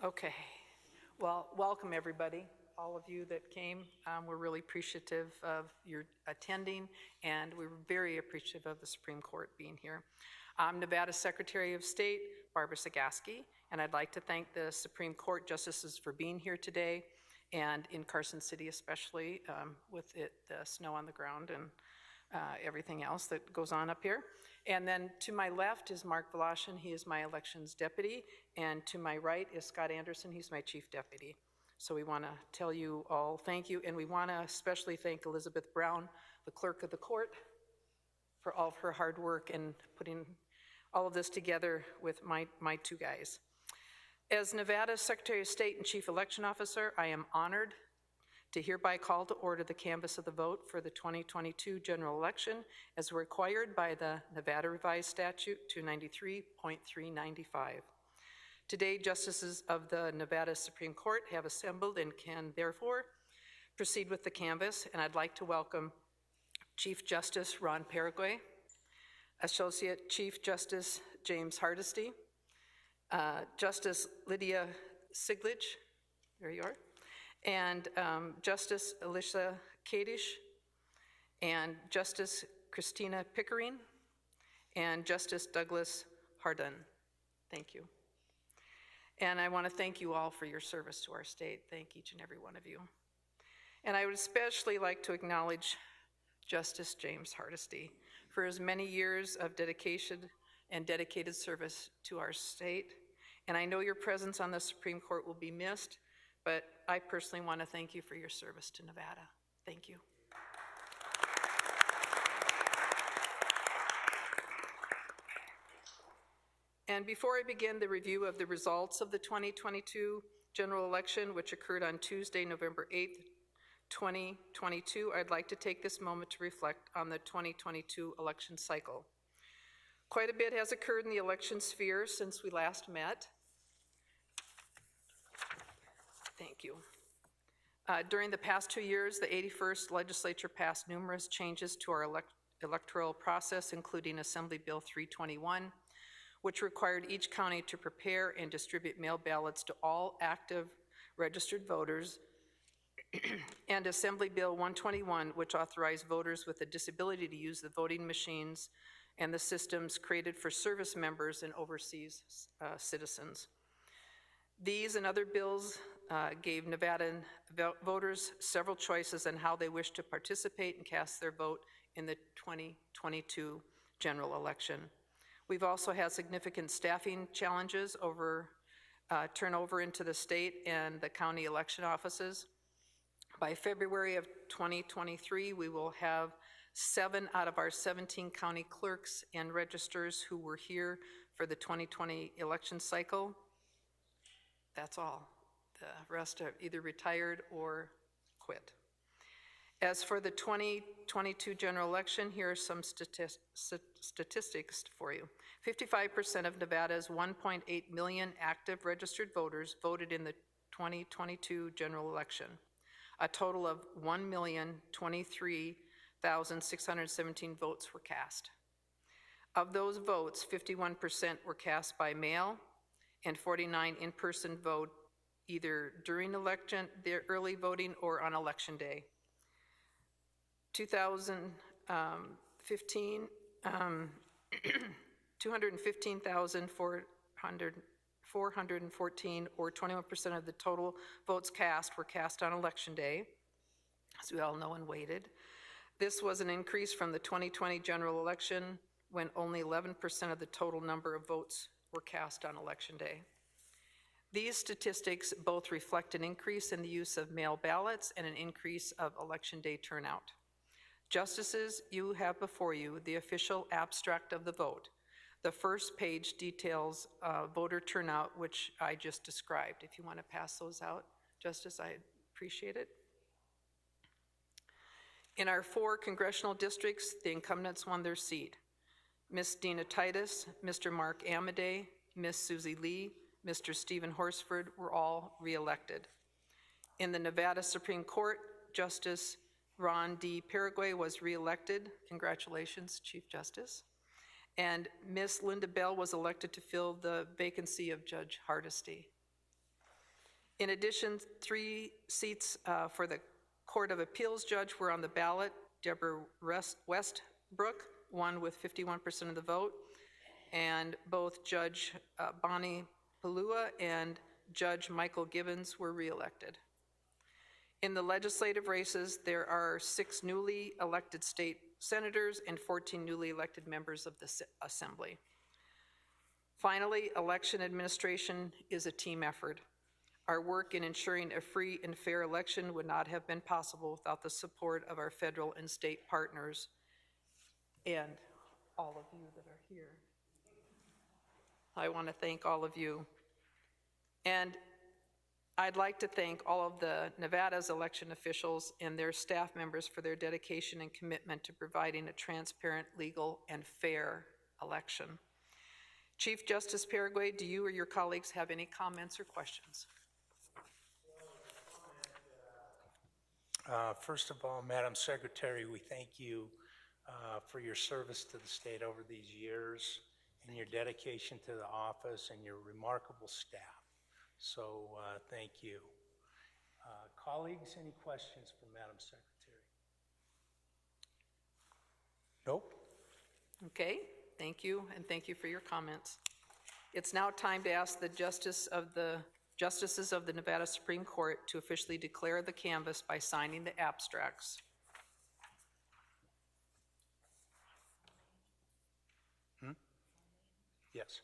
Okay. Well, welcome everybody, all of you that came. We're really appreciative of your attending, and we're very appreciative of the Supreme Court being here. I'm Nevada Secretary of State Barbara Sagaski, and I'd like to thank the Supreme Court justices for being here today, and in Carson City especially, with the snow on the ground and everything else that goes on up here. And then to my left is Mark Voloshin. He is my elections deputy. And to my right is Scott Anderson. He's my chief deputy. So we want to tell you all thank you. And we want to especially thank Elizabeth Brown, the clerk of the court, for all of her hard work and putting all of this together with my two guys. As Nevada's Secretary of State and Chief Election Officer, I am honored to hereby call to order the canvass of the vote for the 2022 general election as required by the Nevada Revised Statute 293.395. Today, justices of the Nevada Supreme Court have assembled and can therefore proceed with the canvass, and I'd like to welcome Chief Justice Ron Paraguay, Associate Chief Justice James Hardesty, Justice Lydia Siglich, there you are, and Justice Alicia Kadish, and Justice Christina Pickering, and Justice Douglas Hardin. Thank you. And I want to thank you all for your service to our state. Thank each and every one of you. And I would especially like to acknowledge Justice James Hardesty for his many years of dedication and dedicated service to our state. And I know your presence on the Supreme Court will be missed, but I personally want to thank you for your service to Nevada. Thank you. And before I begin the review of the results of the 2022 general election, which occurred on Tuesday, November 8th, 2022, I'd like to take this moment to reflect on the 2022 election cycle. Quite a bit has occurred in the election sphere since we last met. Thank you. During the past 2 years, the 81st legislature passed numerous changes to our electoral process, including Assembly Bill 321, which required each county to prepare and distribute mail ballots to all active registered voters, and Assembly Bill 121, which authorized voters with a disability to use the voting machines and the systems created for service members and overseas citizens. These and other bills gave Nevadan voters several choices on how they wish to participate and cast their vote in the 2022 general election. We've also had significant staffing challenges over turnover into the state and the county election offices. By February of 2023, we will have 7 out of our 17 county clerks and registers who were here for the 2020 election cycle. That's all. The rest have either retired or quit. As for the 2022 general election, here are some statistics for you. 55% of Nevada's 1.8 million active registered voters voted in the 2022 general election. A total of 1,023,617 votes were cast. Of those votes, 51% were cast by mail and 49 in-person vote either during election, their early voting, or on election day. 2015, 215,414, or 21% of the total votes cast were cast on election day, as we all know and waited. This was an increase from the 2020 general election when only 11% of the total number of votes were cast on election day. These statistics both reflect an increase in the use of mail ballots and an increase of election day turnout. Justices, you have before you the official abstract of the vote. The first page details voter turnout, which I just described. If you want to pass those out, Justice, I appreciate it. In our 4 congressional districts, the incumbents won their seat. Ms. Dina Titus, Mr. Mark Amadei, Ms. Susie Lee, Mr. Stephen Horsford were all re-elected. In the Nevada Supreme Court, Justice Ron D. Paraguay was re-elected. Congratulations, Chief Justice. And Ms. Linda Bell was elected to fill the vacancy of Judge Hardesty. In addition, 3 seats for the Court of Appeals judge were on the ballot. Deborah Westbrook won with 51% of the vote, and both Judge Bonnie Palua and Judge Michael Gibbons were reelected. In the legislative races, there are 6 newly elected state senators and 14 newly elected members of the Assembly. Finally, election administration is a team effort. Our work in ensuring a free and fair election would not have been possible without the support of our federal and state partners and all of you that are here. I want to thank all of you. And I'd like to thank all of the Nevada's election officials and their staff members for their dedication and commitment to providing a transparent, legal, and fair election. Chief Justice Paraguay, do you or your colleagues have any comments or questions? First of all, Madam Secretary, we thank you for your service to the state over these years and your dedication to the office and your remarkable staff. So thank you. Colleagues, any questions for Madam Secretary? Nope. Okay, thank you, and thank you for your comments. It's now time to ask the Justices of the Nevada Supreme Court to officially declare the canvass by signing the abstracts. Yes.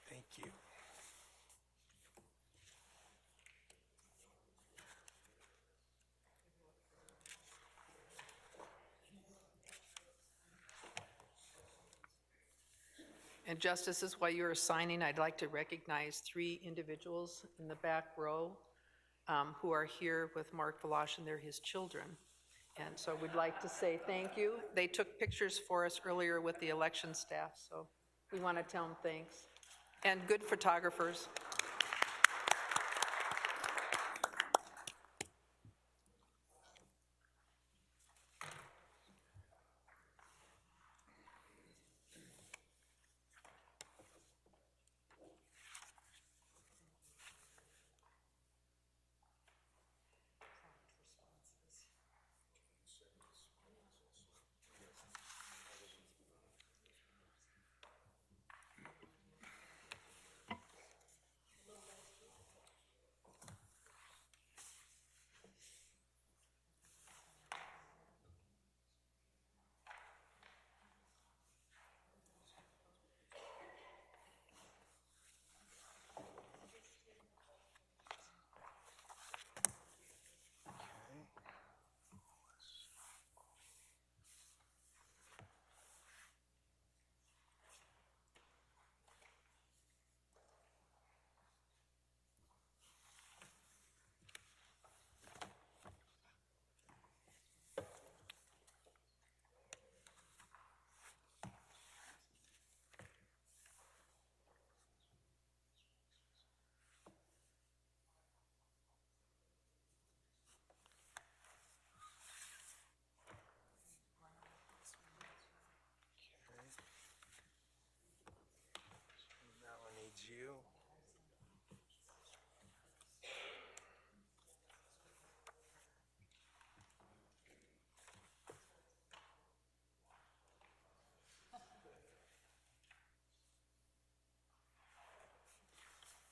Thank you. And Justices, while you are signing, I'd like to recognize 3 individuals in the back row who are here with Mark Valash, and they're his children. And so we'd like to say thank you. They took pictures for us earlier with the election staff, so we want to tell them thanks. And good photographers. That one needs you.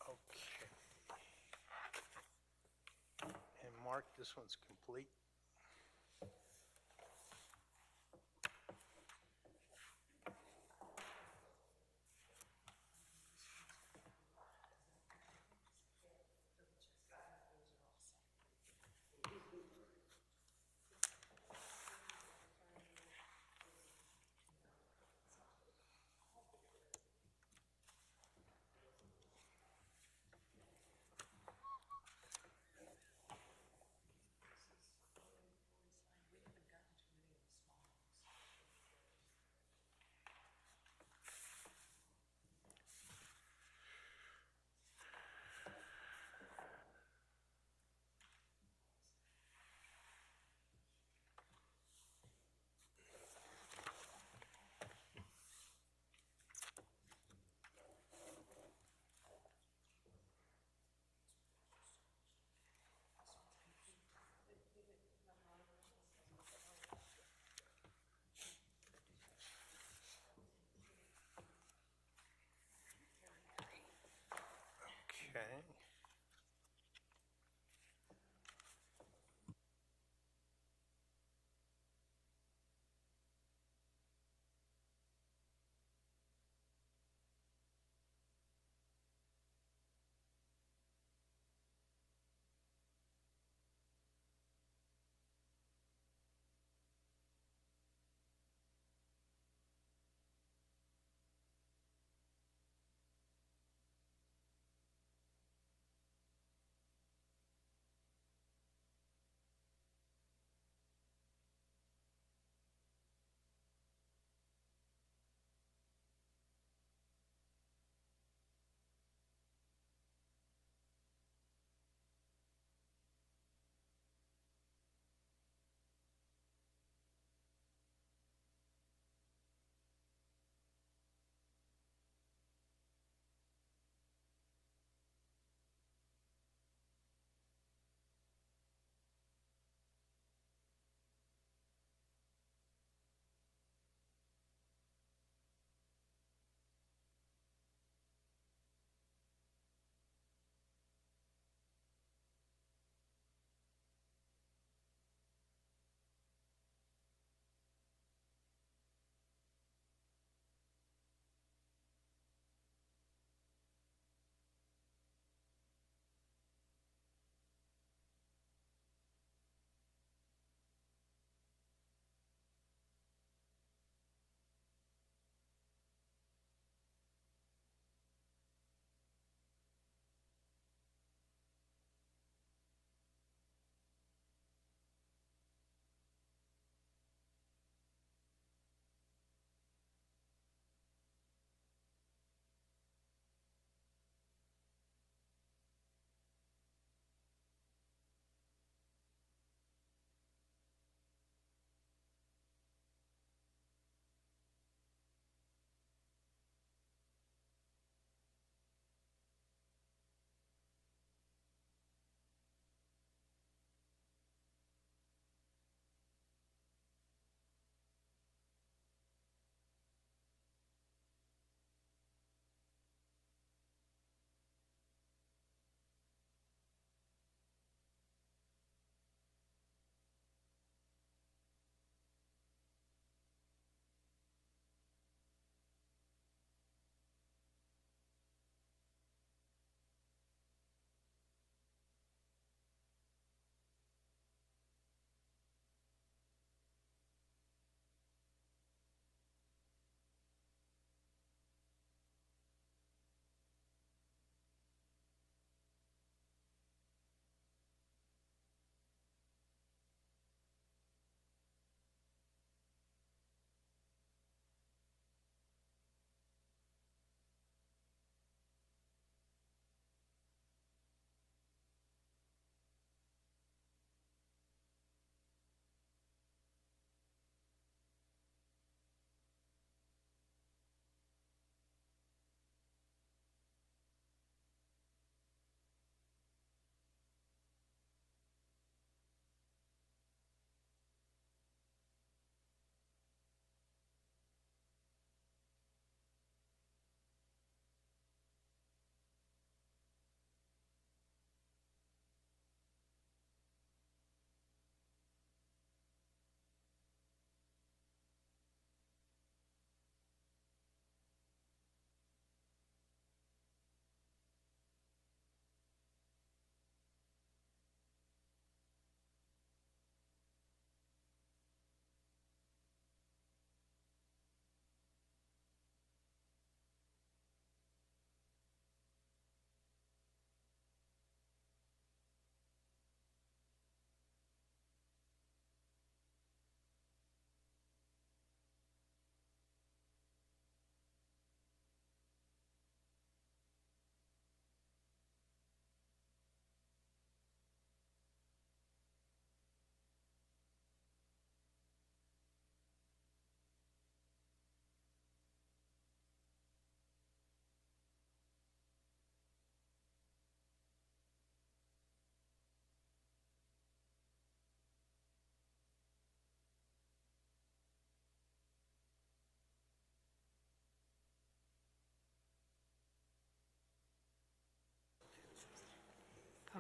Okay. And Mark, this one's complete. Okay.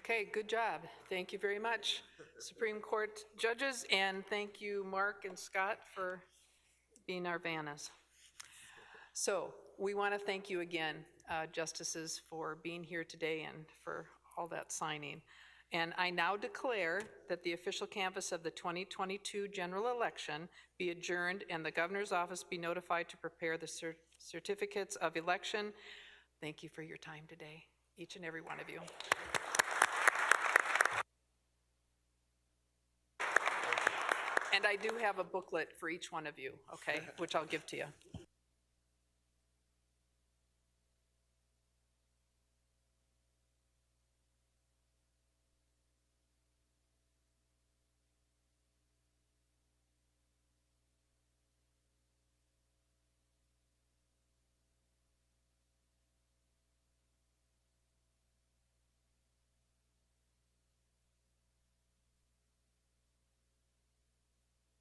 Okay, good job. Thank you very much, Supreme Court judges, and thank you, Mark and Scott, for being our Vannas. So we want to thank you again, justices, for being here today and for all that signing. And I now declare that the official canvass of the 2022 general election be adjourned and the governor's office be notified to prepare the certificates of election. Thank you for your time today, each and every one of you. And I do have a booklet for each one of you, okay, which I'll give to you.